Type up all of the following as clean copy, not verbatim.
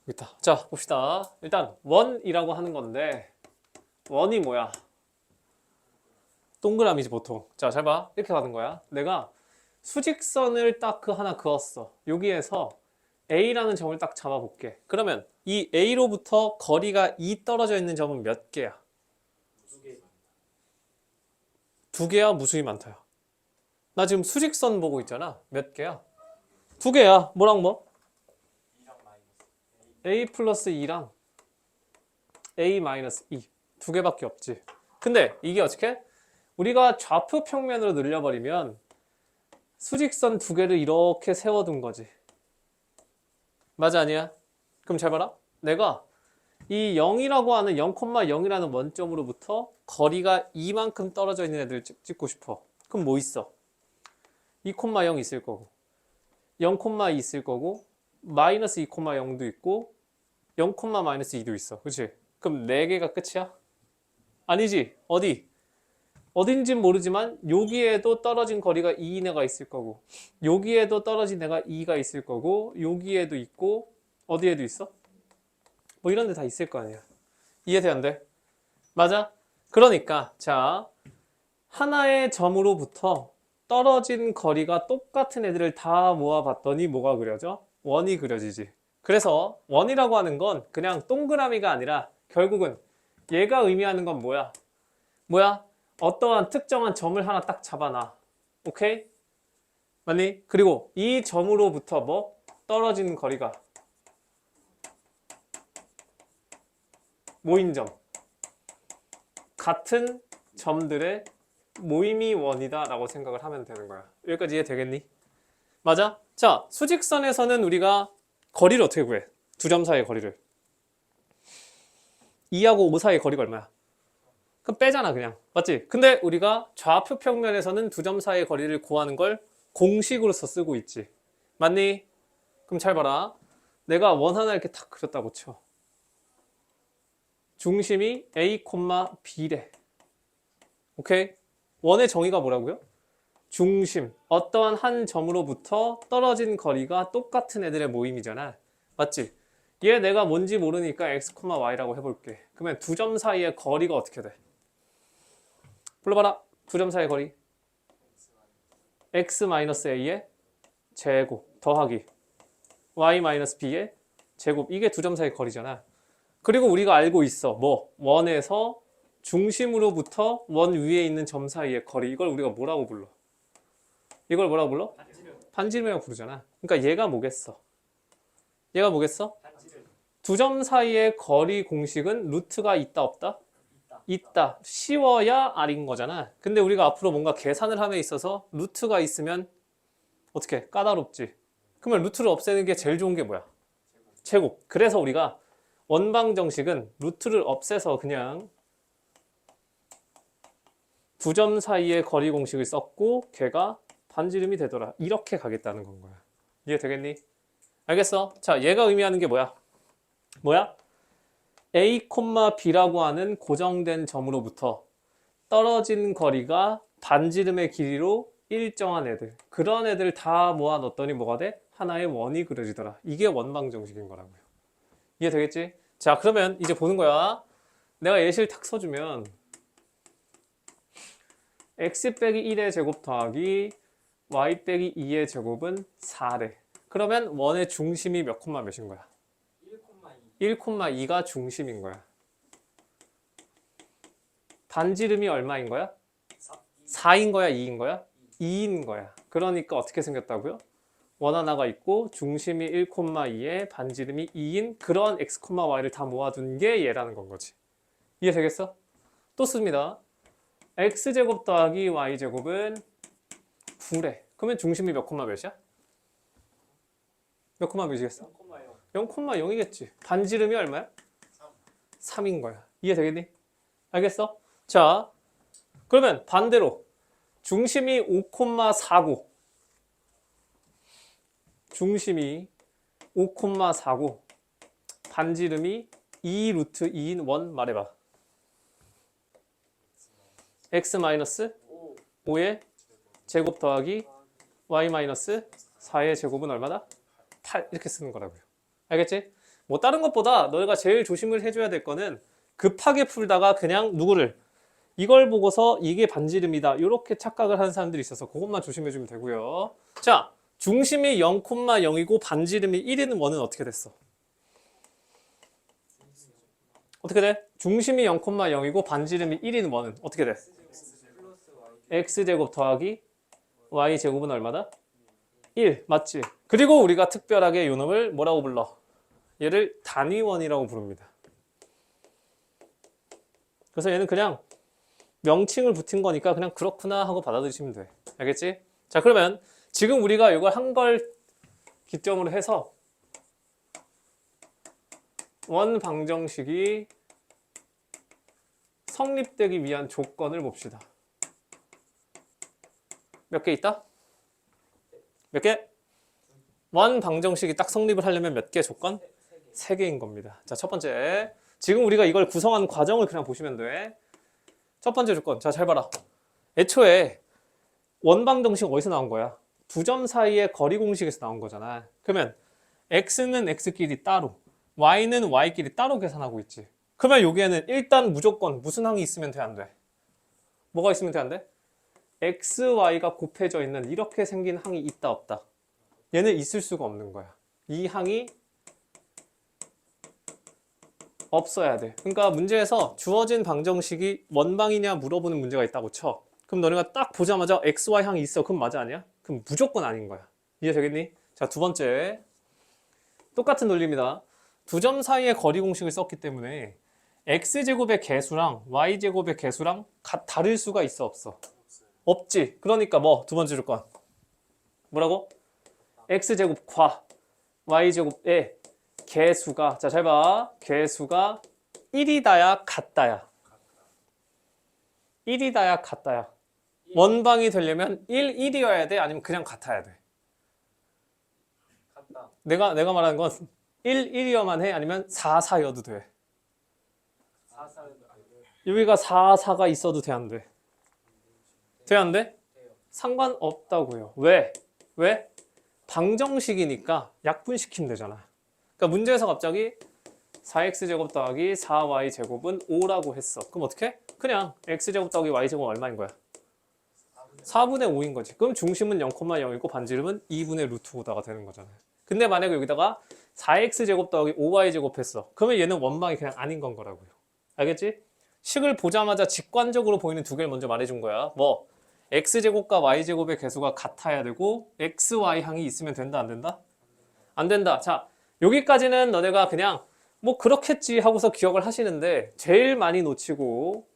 있다. 자, 봅시다. 일단 원이라고 하는 건데 원이 뭐야? 동그라미지 보통. 자, 잘 봐. 이렇게 가는 거야. 내가 수직선을 딱 하나 그었어. 여기에서 A라는 점을 딱 잡아볼게. 그러면 이 A로부터 거리가 2 떨어져 있는 점은 몇 개야? 두 개야? 무수히 많다야. 나 지금 수직선 보고 있잖아. 몇 개야? 두 개야. 뭐랑 뭐? A 플러스 2랑 A 마이너스 2. 두 개밖에 없지. 근데 이게 어떻게? 우리가 좌표 평면으로 늘려버리면 수직선 두 개를 이렇게 세워둔 거지. 맞아, 아니야? 그럼 잘 봐라. 내가 이 0이라고 하는 0,0이라는 원점으로부터 거리가 이만큼 떨어져 있는 애들을 찍고 싶어. 그럼 뭐 있어? 2,0 있을 거고 0,2 있을 거고 마이너스 2,0도 있고 0, 마이너스 2도 있어. 그치? 그럼 4개가 끝이야? 아니지. 어딘진 모르지만 여기에도 떨어진 거리가 2인 애가 있을 거고 여기에도 떨어진 애가 2가 있을 거고 여기에도 있고 어디에도 있어? 뭐 이런 데 다 있을 거 아니야. 이해돼 안 돼? 맞아? 그러니까 자, 하나의 점으로부터 떨어진 거리가 똑같은 애들을 다 모아봤더니 뭐가 그려져? 원이 그려지지. 그래서 원이라고 하는 건 그냥 동그라미가 아니라 결국은 얘가 의미하는 건 뭐야? 어떠한 특정한 점을 하나 딱 잡아놔. 오케이? 맞니? 그리고 이 점으로부터 뭐? 떨어지는 거리가 모인 점. 같은 점들의 모임이 원이다 라고 생각을 하면 되는 거야. 여기까지 이해 되겠니? 맞아? 자, 수직선에서는 우리가 거리를 어떻게 구해? 두 점 사이의 거리를. 2하고 5 사이의 거리가 얼마야? 그럼 빼잖아 그냥. 맞지? 근데 우리가 좌표 평면에서는 두 점 사이의 거리를 구하는 걸 공식으로서 쓰고 있지. 맞니? 그럼 잘 봐라. 내가 원 하나 이렇게 탁 그렸다고 쳐. 중심이 A, B래. 오케이? 원의 정의가 뭐라고요? 중심. 어떠한 한 점으로부터 떨어진 거리가 똑같은 애들의 모임이잖아. 맞지? 얘 내가 뭔지 모르니까 X, Y라고 해볼게. 그러면 두 점 사이의 거리가 어떻게 돼? 불러봐라. 두 점 사이의 거리. X-A의 제곱 더하기 Y-B의 제곱. 이게 두 점 사이의 거리잖아. 그리고 우리가 알고 있어. 뭐? 원에서 중심으로부터 원 위에 있는 점 사이의 거리. 이걸 우리가 뭐라고 불러? 이걸 뭐라고 불러? 반지름이라고 부르잖아. 그러니까 얘가 뭐겠어? 두 점 사이의 거리 공식은 루트가 있다 없다? 있다. 쉬워야 R인 거잖아. 근데 우리가 앞으로 뭔가 계산을 함에 있어서 루트가 있으면 어떻게? 까다롭지. 그러면 루트를 없애는 게 제일 좋은 게 뭐야? 제곱. 그래서 우리가 원방 정식은 루트를 없애서 그냥 두 점 사이의 거리 공식을 썼고 걔가 반지름이 되더라. 이렇게 가겠다는 건 거야. 이해 되겠니? 알겠어? 자, 얘가 의미하는 게 뭐야? A, B라고 하는 고정된 점으로부터 떨어진 거리가 반지름의 길이로 일정한 애들. 그런 애들 다 모아 넣었더니 뭐가 돼? 하나의 원이 그려지더라. 이게 원방 정식인 거라고요. 이해 되겠지? 자, 그러면 이제 보는 거야. 내가 예시를 탁 써주면 x 빼기 1의 제곱 더하기 y 빼기 2의 제곱은 4래. 그러면 원의 중심이 몇 콤마 몇인 거야? 1,2가 중심인 거야. 반지름이 얼마인 거야? 4인 거야? 2인 거야? 2인 거야. 그러니까 어떻게 생겼다고요? 원 하나가 있고 중심이 1,2에 반지름이 2인 그런 x, y를 다 모아둔 게 얘라는 건 거지. 이해 되겠어? 또 씁니다. x제곱 더하기 y제곱은 9래. 그러면 중심이 몇 콤마 몇이야? 몇 콤마 몇이겠어? 0,0이겠지. 반지름이 얼마야? 3인 거야. 이해 되겠니? 알겠어? 자, 그러면 반대로 중심이 5,49 중심이 5,49 반지름이 2 루트 2인 원 말해봐. x-5의 제곱 더하기 y-4의 제곱은 얼마다? 8 이렇게 쓰는 거라고요. 알겠지? 뭐 다른 것보다 너희가 제일 조심을 해줘야 될 거는 급하게 풀다가 그냥 누구를 이걸 보고서 이게 반지름이다 이렇게 착각을 하는 사람들이 있어서 그것만 조심해주면 되고요. 자, 중심이 0,0이고 반지름이 1인 원은 어떻게 됐어? 어떻게 돼? 중심이 0,0이고 반지름이 1인 원은 어떻게 돼? x제곱 더하기 y제곱은 얼마다? 1, 맞지? 그리고 우리가 특별하게 요 놈을 뭐라고 불러? 얘를 단위원이라고 부릅니다. 그래서 얘는 그냥 명칭을 붙인 거니까 그냥 그렇구나 하고 받아들이시면 돼. 알겠지? 자, 그러면 지금 우리가 이걸 한 걸 기점으로 해서 원 방정식이 성립되기 위한 조건을 봅시다. 몇 개 있다? 몇 개? 원 방정식이 딱 성립을 하려면 몇 개 조건? 3개인 겁니다. 자, 첫 번째. 지금 우리가 이걸 구성하는 과정을 그냥 보시면 돼. 첫 번째 조건. 자, 잘 봐라. 애초에 원방정식 어디서 나온 거야? 두 점 사이의 거리 공식에서 나온 거잖아. 그러면 x는 x끼리 따로, y는 y끼리 따로 계산하고 있지. 그러면 여기에는 일단 무조건 무슨 항이 있으면 돼, 안 돼? 뭐가 있으면 돼, 안 돼? x, y가 곱해져 있는 이렇게 생긴 항이 있다, 없다? 얘는 있을 수가 없는 거야. 이 항이 없어야 돼. 그러니까 문제에서 주어진 방정식이 원방이냐 물어보는 문제가 있다고 쳐. 그럼 너네가 딱 보자마자 x, y 항이 있어. 그럼 맞아, 아니야? 그럼 무조건 아닌 거야. 이해되겠니? 자, 두 번째. 똑같은 논리입니다. 두 점 사이의 거리 공식을 썼기 때문에 x제곱의 개수랑 y제곱의 개수랑 다를 수가 있어, 없어? 없지. 그러니까 뭐 두 번째 조건. 뭐라고? x제곱과 y제곱의 개수가, 자, 잘 봐. 개수가 1이다야 같다야? 1이다야 같다야? 원방이 되려면 1이어야 돼? 아니면 그냥 같아야 돼? 같다. 내가 말하는 건 1이어만 해? 아니면 4여도 돼? 4여도 돼. 여기가 4가 있어도 돼, 안 돼? 돼, 안 돼? 상관없다고요. 왜? 왜? 방정식이니까 약분시키면 되잖아. 그러니까 문제에서 갑자기 4x제곱 더하기 4y제곱은 5라고 했어. 그럼 어떻게? 그냥 x제곱 더하기 y제곱은 얼마인 거야? 4분의 5인 거지. 그럼 중심은 0,0이고 반지름은 2분의 루트 5다가 되는 거잖아요. 근데 만약에 여기다가 4x제곱 더하기 5y제곱 했어. 그러면 얘는 원방이 그냥 아닌 건 거라고요. 알겠지? 식을 보자마자 직관적으로 보이는 두 개를 먼저 말해준 거야. 뭐? x제곱과 y제곱의 개수가 같아야 되고 x, y 항이 있으면 된다, 안 된다? 안 된다. 자, 여기까지는 너네가 그냥 뭐 그렇겠지 하고서 기억을 하시는데 제일 많이 놓치고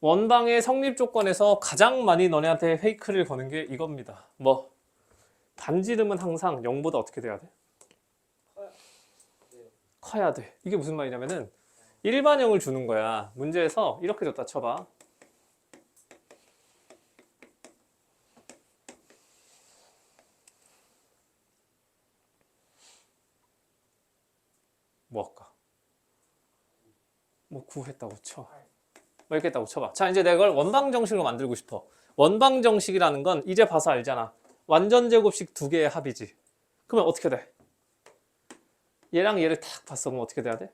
원방의 성립 조건에서 가장 많이 너네한테 페이크를 거는 게 이겁니다. 뭐? 반지름은 항상 0보다 어떻게 돼야 돼? 커야 돼. 이게 무슨 말이냐면은 일반형을 주는 거야. 문제에서 이렇게 줬다 쳐봐. 뭐 할까? 뭐 9 했다고 쳐. 뭐 이렇게 했다고 쳐봐. 자, 이제 내가 이걸 원방정식으로 만들고 싶어. 원방정식이라는 건 이제 봐서 알잖아. 완전제곱식 두 개의 합이지. 그러면 어떻게 돼? 얘랑 얘를 탁 봤어. 그럼 어떻게 돼야 돼?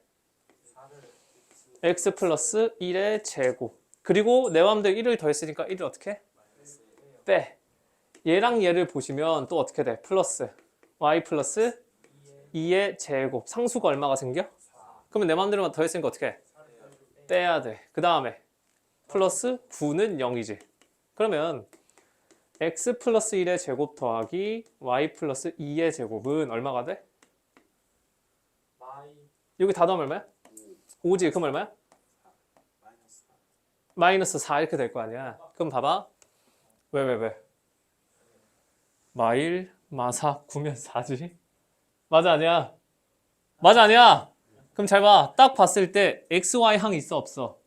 x 플러스 1의 제곱. 그리고 내 맘대로 1을 더했으니까 1을 어떻게 해? 빼. 얘랑 얘를 보시면 또 어떻게 돼? 플러스 y 플러스 2의 제곱. 상수가 얼마가 생겨? 그러면 내 맘대로만 더했으니까 어떻게 해? 빼야 돼. 그 다음에 플러스 9는 0이지. 그러면 x 플러스 1의 제곱 더하기 y 플러스 2의 제곱은 얼마가 돼? 여기 다 더하면 얼마야? 5지. 그럼 얼마야? 마이너스 4 이렇게 될 거 아니야. 그럼 봐봐. 왜? 마일, 마사, 9면 4지? 맞아, 아니야? 맞아, 아니야? 그럼 잘 봐. 딱 봤을 때 XY 항이 있어, 없어?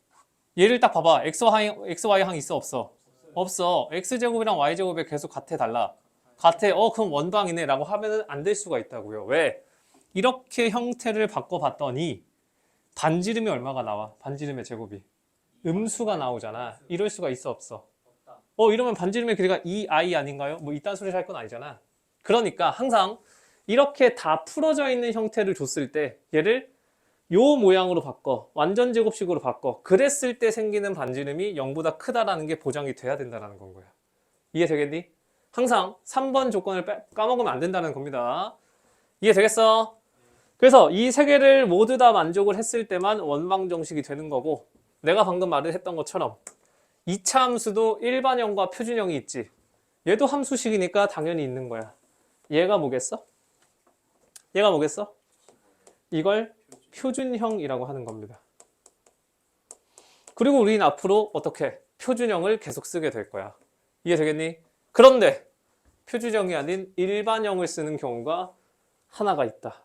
얘를 딱 봐봐. XY 항이 있어, 없어? 없어. X제곱이랑 Y제곱의 계수 같아, 달라? 같아. 그럼 원방이네 라고 하면 안 될 수가 있다고요. 왜? 이렇게 형태를 바꿔봤더니 반지름이 얼마가 나와? 반지름의 제곱이. 음수가 나오잖아. 이럴 수가 있어, 없어? 이러면 반지름의 길이가 2i 아닌가요? 뭐 이딴 소리 할 건 아니잖아. 그러니까 항상 이렇게 다 풀어져 있는 형태를 줬을 때 얘를 요 모양으로 바꿔. 완전 제곱식으로 바꿔. 그랬을 때 생기는 반지름이 0보다 크다라는 게 보장이 돼야 된다는 건 거야. 이해되겠니? 항상 3번 조건을 까먹으면 안 된다는 겁니다. 이해되겠어? 그래서 이 세 개를 모두 다 만족을 했을 때만 원방 정식이 되는 거고, 내가 방금 말을 했던 것처럼 2차 함수도 일반형과 표준형이 있지. 얘도 함수식이니까 당연히 있는 거야. 얘가 뭐겠어? 얘가 뭐겠어? 이걸 표준형이라고 하는 겁니다. 그리고 우리는 앞으로 어떻게? 표준형을 계속 쓰게 될 거야. 이해되겠니? 그런데 표준형이 아닌 일반형을 쓰는 경우가 하나가 있다.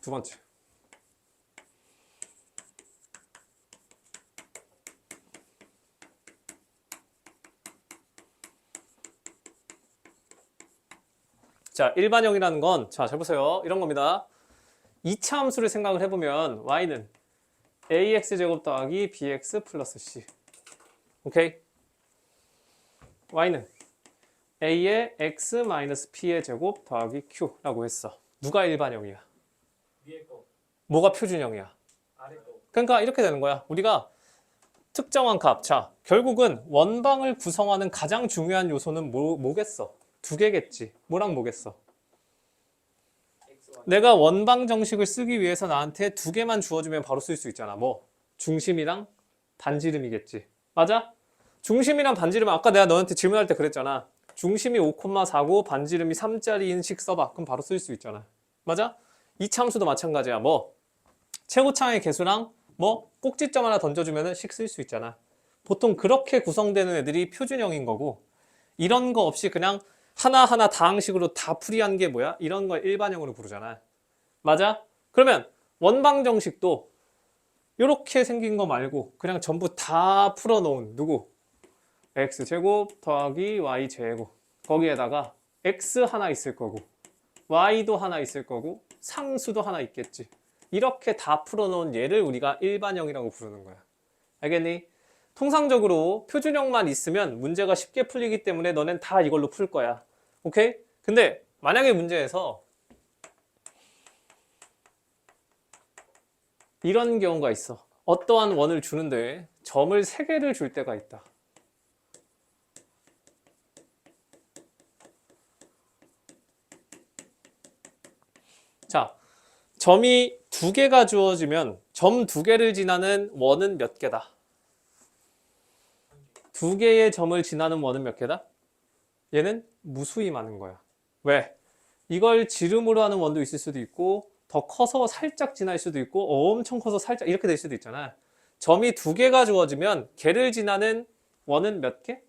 두 번째. 자, 일반형이라는 건, 자, 잘 보세요. 이런 겁니다. 2차 함수를 생각을 해보면 y는 ax제곱 더하기 bx 플러스 c. 오케이? y는 a의 x 마이너스 p의 제곱 더하기 q라고 했어. 누가 일반형이야? 위에 거, 뭐가 표준형이야? 아래 거. 그러니까 이렇게 되는 거야. 우리가 특정한 값. 자, 결국은 원방을 구성하는 가장 중요한 요소는 뭐겠어? 두 개겠지. 뭐랑 뭐겠어? X와 내가 원방 정식을 쓰기 위해서 나한테 두 개만 주어주면 바로 쓸 수 있잖아. 뭐? 중심이랑 반지름이겠지. 맞아? 중심이랑 반지름은 아까 내가 너한테 질문할 때 그랬잖아. 중심이 5,4고 반지름이 3짜리인 식 써봐. 그럼 바로 쓸 수 있잖아. 맞아? 이 참수도 마찬가지야. 뭐? 최고차의 개수랑 뭐? 꼭지점 하나 던져주면 식 쓸 수 있잖아. 보통 그렇게 구성되는 애들이 표준형인 거고, 이런 거 없이 그냥 하나하나 다항식으로 다 풀이한 게 뭐야? 이런 걸 일반형으로 부르잖아. 맞아? 그러면 원방 정식도 이렇게 생긴 거 말고 그냥 전부 다 풀어놓은 누구? x제곱 더하기 y제곱. 거기에다가 x 하나 있을 거고 y도 하나 있을 거고 상수도 하나 있겠지. 이렇게 다 풀어놓은 얘를 우리가 일반형이라고 부르는 거야. 알겠니? 통상적으로 표준형만 있으면 문제가 쉽게 풀리기 때문에 너넨 다 이걸로 풀 거야. 오케이? 근데 만약에 문제에서 이런 경우가 있어. 어떠한 원을 주는데 점을 3개를 줄 때가 있다. 자, 점이 2개가 주어지면 점 2개를 지나는 원은 몇 개다? 2개의 점을 지나는 원은 몇 개다? 얘는 무수히 많은 거야. 왜? 이걸 지름으로 하는 원도 있을 수도 있고 더 커서 살짝 지날 수도 있고 엄청 커서 살짝 이렇게 될 수도 있잖아. 점이 2개가 주어지면 걔를 지나는 원은 몇 개?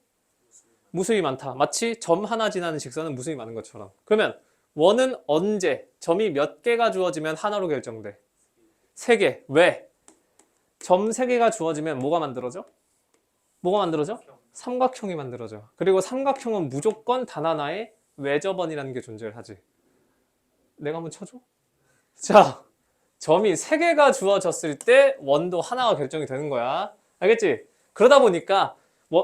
무수히 많다. 마치 점 하나 지나는 직선은 무수히 많은 것처럼. 그러면 원은 언제 점이 몇 개가 주어지면 하나로 결정돼? 3개. 왜? 점 3개가 주어지면 뭐가 만들어져? 뭐가 만들어져? 삼각형이 만들어져. 그리고 삼각형은 무조건 단 하나의 외접원이라는 게 존재를 하지. 내가 한번 쳐줘? 자, 점이 3개가 주어졌을 때 원도 하나가 결정이 되는 거야. 알겠지? 그러다 보니까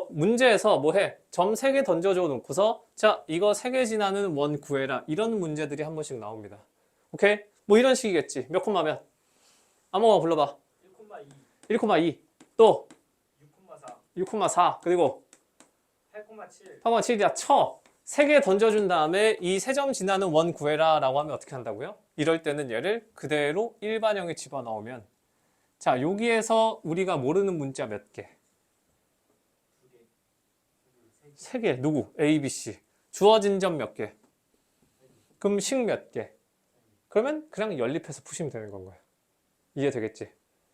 문제에서 뭐 해? 점 3개 던져줘 놓고서 자, 이거 3개 지나는 원 구해라. 이런 문제들이 한 번씩 나옵니다. 오케이? 뭐 이런 식이겠지. 몇 콤마면? 아무거나 불러봐. 1,2, 1,2. 또 6,4, 6,4. 그리고 8,7, 8,7이야. 쳐. 3개 던져준 다음에 이 3점 지나는 원 구해라 라고 하면 어떻게 한다고요? 이럴 때는 얘를 그대로 일반형에 집어넣으면 자, 여기에서 우리가 모르는 문자 몇 개? 3개. 누구? A, B, C. 주어진 점 몇 개? 그럼 식 몇 개? 그러면 그냥 연립해서 푸시면 되는 건 거야. 이해되겠지?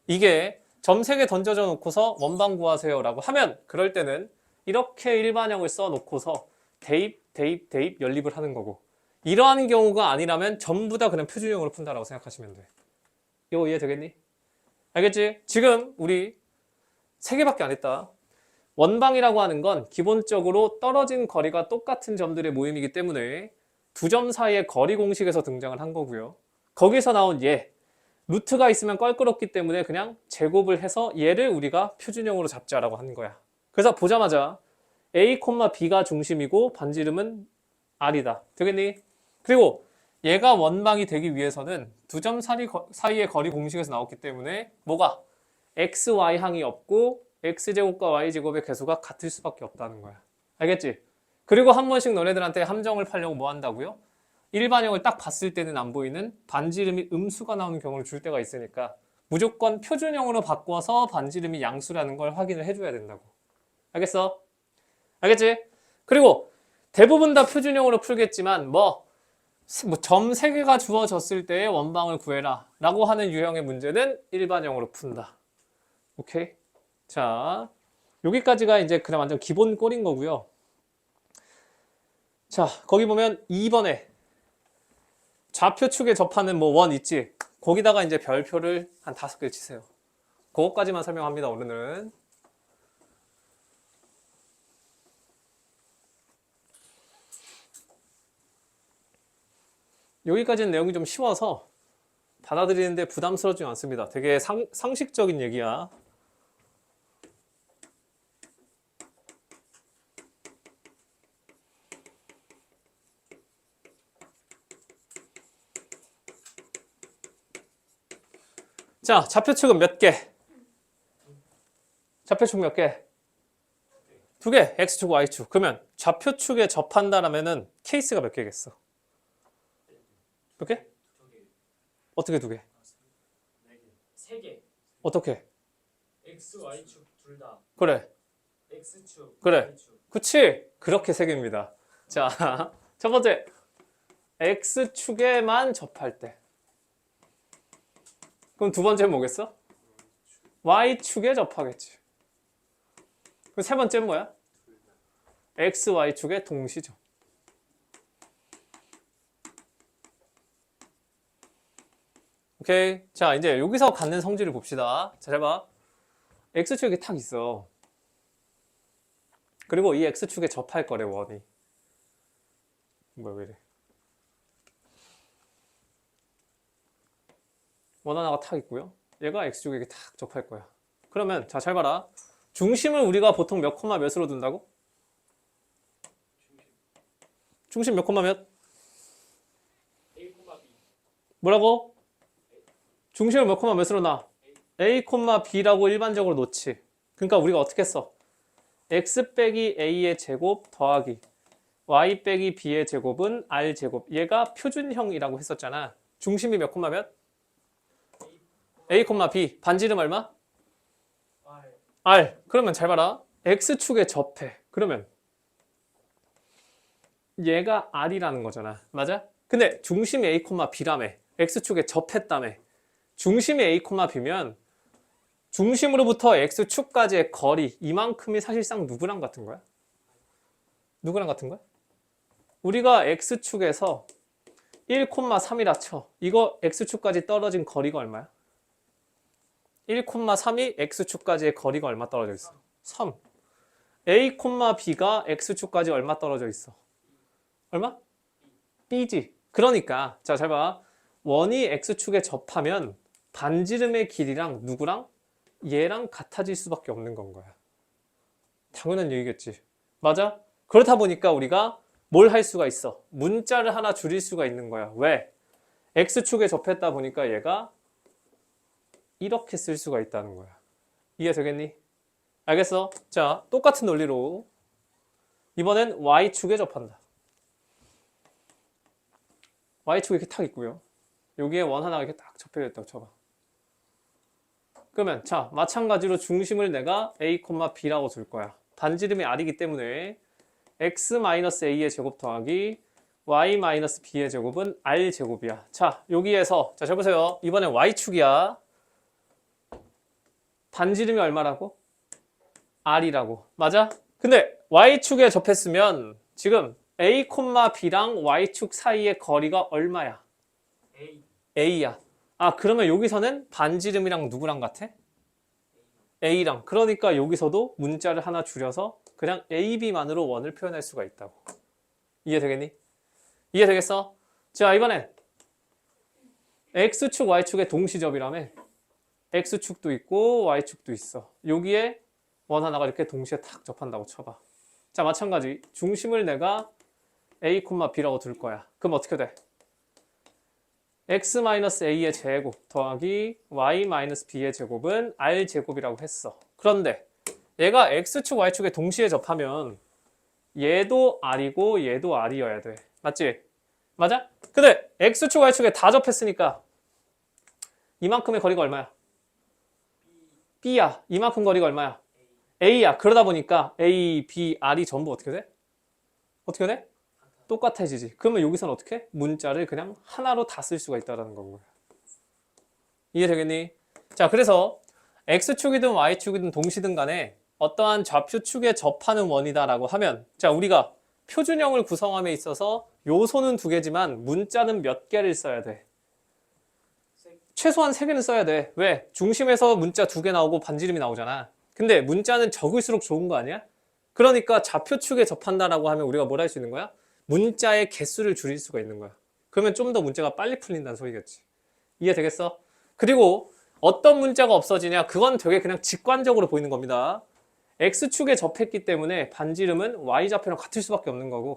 이게 점 3개 던져져 놓고서 원방 구하세요 라고 하면 그럴 때는 이렇게 일반형을 써 놓고서 대입, 대입, 대입 연립을 하는 거고, 이러한 경우가 아니라면 전부 다 그냥 표준형으로 푼다라고 생각하시면 돼. 이거 이해되겠니? 알겠지? 지금 우리 3개밖에 안 했다. 원방이라고 하는 건 기본적으로 떨어진 거리가 똑같은 점들의 모임이기 때문에 두 점 사이의 거리 공식에서 등장을 한 거고요. 거기서 나온 얘, 루트가 있으면 껄끄럽기 때문에 그냥 제곱을 해서 얘를 우리가 표준형으로 잡자라고 하는 거야. 그래서 보자마자 A, B가 중심이고 반지름은 R이다. 되겠니? 그리고 얘가 원망이 되기 위해서는 두 점 사이의 거리 공식에서 나왔기 때문에 뭐가? x, y 항이 없고 x제곱과 y제곱의 개수가 같을 수밖에 없다는 거야. 알겠지? 그리고 한 번씩 너네들한테 함정을 팔려고 뭐 한다고요? 일반형을 딱 봤을 때는 안 보이는 반지름이 음수가 나오는 경우를 줄 때가 있으니까 무조건 표준형으로 바꿔서 반지름이 양수라는 걸 확인을 해줘야 된다고. 알겠어? 알겠지? 그리고 대부분 다 표준형으로 풀겠지만 점 3개가 주어졌을 때의 원방을 구해라 라고 하는 유형의 문제는 일반형으로 푼다. 오케이? 자, 여기까지가 이제 그냥 완전 기본 꼴인 거고요. 자, 거기 보면 2번에 좌표축에 접하는 원 있지? 거기다가 이제 별표를 한 5개 치세요. 그것까지만 설명합니다, 오늘은. 여기까지는 내용이 좀 쉬워서 받아들이는데 부담스럽지 않습니다. 되게 상식적인 얘기야. 자, 좌표축은 몇 개? 좌표축 몇 개? 2개, X축, Y축. 그러면 좌표축에 접한다라면은 케이스가 몇 개겠어? 몇 개? 2개, 어떻게 2개? 4개, 3개. 어떻게? X, Y축 둘 다. 그래. X축, 그래. Y축. 그치? 그렇게 3개입니다. 자, 첫 번째. X축에만 접할 때. 그럼 두 번째는 뭐겠어? Y축에 접하겠지. 그럼 세 번째는 뭐야? X, Y축의 동시접. 오케이. 자, 이제 여기서 갖는 성질을 봅시다. 자, 잘 봐. X축이 탁 있어. 그리고 이 X축에 접할 거래, 원이. 뭐야, 왜 이래. 원 하나가 탁 있고요. 얘가 X축에게 탁 접할 거야. 그러면, 자, 잘 봐라. 중심을 우리가 보통 몇 콤마 몇으로 둔다고? 중심 몇 콤마 몇? A, B. 뭐라고? 중심을 몇 콤마 몇으로 놔? A, B라고 일반적으로 놓지. 그러니까 우리가 어떻게 써? X 빼기 A의 제곱 더하기 Y 빼기 B의 제곱은 R 제곱. 얘가 표준형이라고 했었잖아. 중심이 몇 콤마 몇? A, B. 반지름 얼마? R. R. 그러면 잘 봐라. X축에 접해. 그러면 얘가 R이라는 거잖아. 맞아? 근데 중심이 A, B라며. X축에 접했다며. 중심이 A, B면 중심으로부터 X축까지의 거리 이만큼이 사실상 누구랑 같은 거야? 누구랑 같은 거야? 우리가 X축에서 1,3이라 쳐. 이거 X축까지 떨어진 거리가 얼마야? 1,3이 X축까지의 거리가 얼마 떨어져 있어? 3. A, B가 X축까지 얼마 떨어져 있어? 얼마? B지. 그러니까 자, 잘 봐. 원이 X축에 접하면 반지름의 길이랑 누구랑? 얘랑 같아질 수밖에 없는 건 거야. 당연한 얘기겠지. 맞아? 그렇다 보니까 우리가 뭘 할 수가 있어? 문자를 하나 줄일 수가 있는 거야. 왜? X축에 접했다 보니까 얘가 이렇게 쓸 수가 있다는 거야. 이해되겠니? 알겠어? 자, 똑같은 논리로 이번엔 Y축에 접한다. Y축이 이렇게 탁 있고요. 여기에 원 하나가 이렇게 딱 접혀 있다고 쳐봐. 그러면 자, 마찬가지로 중심을 내가 A, B라고 둘 거야. 반지름이 R이기 때문에 X-A의 제곱 더하기 Y-B의 제곱은 R 제곱이야. 자, 여기에서 자, 잘 보세요. 이번엔 Y축이야. 반지름이 얼마라고? R이라고. 맞아? 근데 Y축에 접했으면 지금 A, B랑 Y축 사이의 거리가 얼마야? A. A야. 아, 그러면 여기서는 반지름이랑 누구랑 같아? A랑. 그러니까 여기서도 문자를 하나 줄여서 그냥 AB만으로 원을 표현할 수가 있다고. 이해되겠니? 이해되겠어? 자, 이번엔 X축, Y축의 동시접이라며. X축도 있고 Y축도 있어. 여기에 원 하나가 이렇게 동시에 탁 접한다고 쳐봐. 자, 마찬가지. 중심을 내가 a, b라고 둘 거야. 그럼 어떻게 돼? x-a의 제곱 더하기 y-b의 제곱은 r 제곱이라고 했어. 그런데 얘가 x축, y축에 동시에 접하면 얘도 r이고 얘도 r이어야 돼. 맞지? 맞아? 근데 x축, y축에 다 접했으니까 이만큼의 거리가 얼마야? b야. 이만큼 거리가 얼마야? a야. 그러다 보니까 a, b, r이 전부 어떻게 돼? 어떻게 돼? 똑같아지지. 그러면 여기서는 어떻게? 문자를 그냥 하나로 다 쓸 수가 있다는 거고요. 이해되겠니? 자, 그래서 x축이든 y축이든 동시든 간에 어떠한 좌표축에 접하는 원이다라고 하면, 자, 우리가 표준형을 구성함에 있어서 요소는 두 개지만 문자는 몇 개를 써야 돼? 최소한 3개는 써야 돼. 왜? 중심에서 문자 2개 나오고 반지름이 나오잖아. 근데 문자는 적을수록 좋은 거 아니야? 그러니까 좌표축에 접한다라고 하면 우리가 뭘 할 수 있는 거야? 문자의 개수를 줄일 수가 있는 거야. 그러면 좀 더 문제가 빨리 풀린다는 소리겠지. 이해되겠어? 그리고 어떤 문자가 없어지냐? 그건 되게 그냥 직관적으로 보이는 겁니다. X축에 접했기 때문에 반지름은 Y좌표랑 같을 수밖에 없는 거고,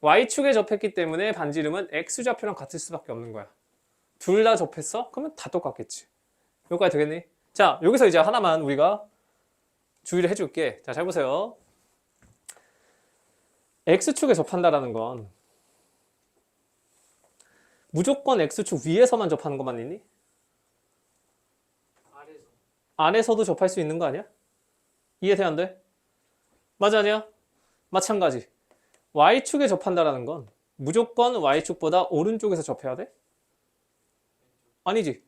Y축에 접했기 때문에 반지름은 X좌표랑 같을 수밖에 없는 거야. 둘 다 접했어? 그러면 다 똑같겠지. 여기까지 되겠니? 자, 여기서 이제 하나만 우리가 주의를 해줄게. 자, 잘 보세요. X축에 접한다라는 건 무조건 X축 위에서만 접하는 것만 있니? 아래에서. 안에서도 접할 수 있는 거 아니야? 이해돼 안 돼? 맞아 아니야? 마찬가지. Y축에 접한다라는 건 무조건 Y축보다 오른쪽에서 접해야 돼? 아니지.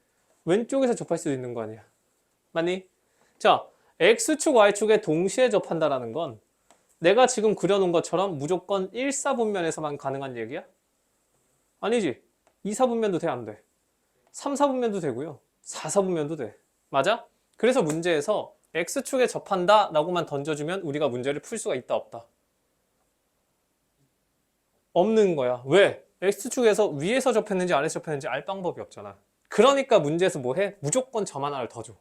왼쪽에서 접할 수도 있는 거 아니야. 맞니? 자, X축, Y축에 동시에 접한다라는 건 내가 지금 그려놓은 것처럼 무조건 1사분면에서만 가능한 얘기야? 아니지. 2사분면도 돼, 안 돼? 3사분면도 되고요. 4사분면도 돼. 맞아? 그래서 문제에서 X축에 접한다 라고만 던져주면 우리가 문제를 풀 수가 있다, 없다? 없는 거야. 왜? X축에서 위에서 접했는지 아래에서 접했는지 알 방법이 없잖아. 그러니까 문제에서 뭐 해? 무조건 점 하나를 더 줘.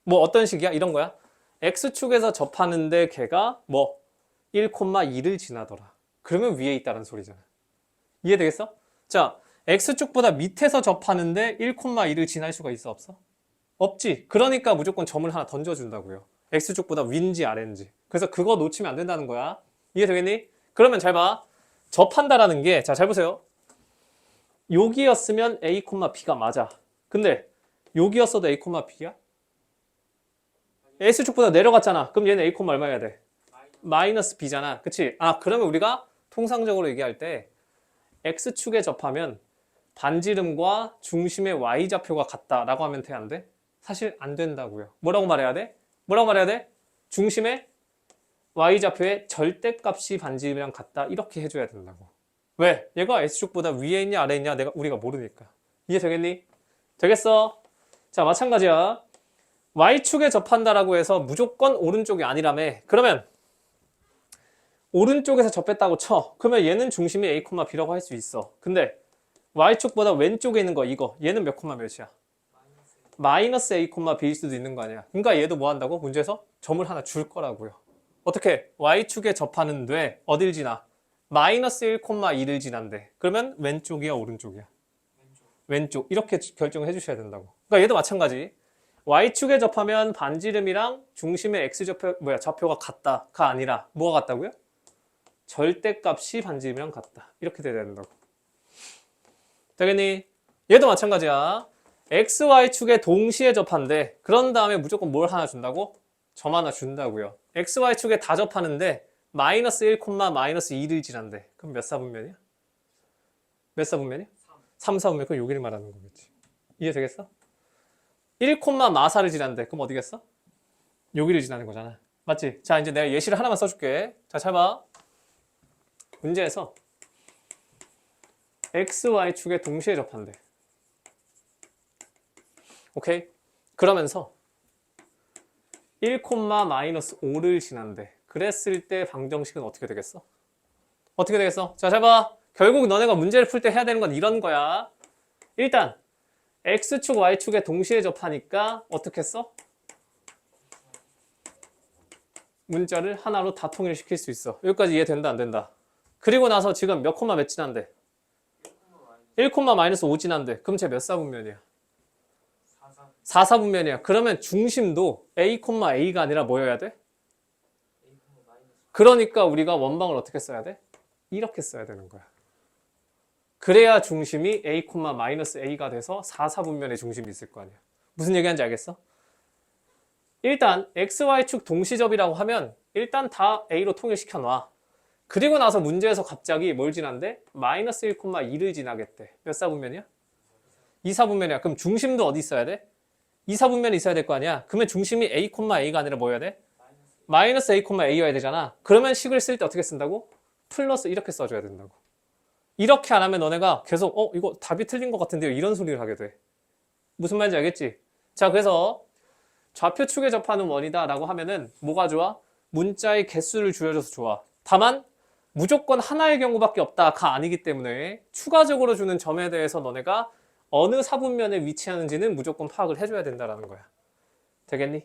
뭐 어떤 식이야? 이런 거야. X축에서 접하는데 걔가 뭐 1,2를 지나더라. 그러면 위에 있다는 소리잖아. 이해되겠어? 자, X축보다 밑에서 접하는데 1,2를 지날 수가 있어, 없어? 없지. 그러니까 무조건 점을 하나 던져준다고요. X축보다 위인지 아래인지. 그래서 그거 놓치면 안 된다는 거야. 이해되겠니? 그러면 잘 봐. 접한다라는 게, 자, 잘 보세요. 여기였으면 A, B가 맞아. 근데 여기였어도 A, B야? S축보다 내려갔잖아. 그럼 얘는 A, 얼마 해야 돼? 마이너스 B잖아. 그치? 아, 그러면 우리가 통상적으로 얘기할 때 X축에 접하면 반지름과 중심의 Y좌표가 같다라고 하면 돼, 안 돼? 사실 안 된다고요. 뭐라고 말해야 돼? 뭐라고 말해야 돼? 중심의 Y좌표의 절대값이 반지름이랑 같다. 이렇게 해줘야 된다고. 왜? 얘가 S축보다 위에 있냐 아래에 있냐 우리가 모르니까. 이해되겠니? 되겠어? 자, 마찬가지야. Y축에 접한다라고 해서 무조건 오른쪽이 아니라며. 그러면 오른쪽에서 접했다고 쳐. 그러면 얘는 중심이 A, B라고 할 수 있어. 근데 Y축보다 왼쪽에 있는 거 이거. 얘는 몇 콤마 몇이야? 마이너스 A, B일 수도 있는 거 아니야. 그러니까 얘도 뭐 한다고? 문제에서 점을 하나 줄 거라고요. 어떻게? Y축에 접하는데 어딜 지나? 마이너스 1,2를 지난대. 그러면 왼쪽이야 오른쪽이야? 왼쪽. 이렇게 결정해 주셔야 된다고. 그러니까 얘도 마찬가지. Y축에 접하면 반지름이랑 중심의 좌표가 같다가 아니라 뭐가 같다고요? 절대값이 반지름이랑 같다. 이렇게 돼야 된다고. 되겠니? 얘도 마찬가지야. X, Y축에 동시에 접한대. 그런 다음에 무조건 뭘 하나 준다고? 점 하나 준다고요. X, Y축에 다 접하는데 마이너스 1, 마이너스 2를 지난대. 그럼 몇 사분면이야? 몇 사분면이야? 3 사분면. 그럼 여기를 말하는 거겠지. 이해되겠어? 1, 마사를 지난대. 그럼 어디겠어? 여기를 지나는 거잖아. 맞지? 자, 이제 내가 예시를 하나만 써줄게. 자, 잘 봐. 문제에서 X, Y축에 동시에 접한대. 오케이? 그러면서 1, 마이너스 5를 지난대. 그랬을 때 방정식은 어떻게 되겠어? 어떻게 되겠어? 자, 잘 봐. 결국 너네가 문제를 풀 때 해야 되는 건 이런 거야. 일단 X축, Y축에 동시에 접하니까 어떻게 써? 문자를 하나로 다 통일시킬 수 있어. 여기까지 이해된다, 안 된다? 그리고 나서 지금 몇 콤마 몇 지난데? 1 콤마 마이너스 5 지난데. 그럼 쟤 몇 사분면이야? 4, 3, 4사분면이야. 그러면 중심도 A 콤마 A가 아니라 뭐여야 돼? A, 마이너스. 그러니까 우리가 원방을 어떻게 써야 돼? 이렇게 써야 되는 거야. 그래야 중심이 A 콤마 마이너스 A가 돼서 4사분면의 중심이 있을 거 아니야. 무슨 얘기하는지 알겠어? 일단 XY축 동시접이라고 하면 일단 다 A로 통일시켜 놔. 그리고 나서 문제에서 갑자기 뭘 지난대? 마이너스 1, 2를 지나겠대. 몇 사분면이야? 2사분면이야. 그럼 중심도 어디 있어야 돼? 2사분면이 있어야 될 거 아니야. 그러면 중심이 A, A가 아니라 뭐여야 돼? 마이너스 A, A여야 되잖아. 그러면 식을 쓸 때 어떻게 쓴다고? 플러스 이렇게 써줘야 된다고. 이렇게 안 하면 너네가 계속 이거 답이 틀린 것 같은데요. 이런 소리를 하게 돼. 무슨 말인지 알겠지? 자, 그래서 좌표축에 접하는 원이다 라고 하면은 뭐가 좋아? 문자의 개수를 줄여줘서 좋아. 다만 무조건 하나의 경우밖에 없다가 아니기 때문에 추가적으로 주는 점에 대해서 너네가 어느 사분면에 위치하는지는 무조건 파악을 해줘야 된다라는 거야. 되겠니?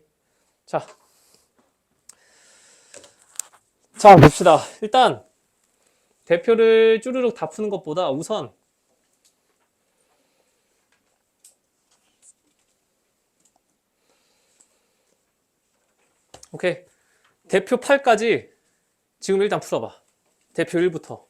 자, 봅시다. 일단 대표를 쭈르륵 다 푸는 것보다 우선 오케이. 대표 8까지 지금 일단 풀어봐. 대표 1부터.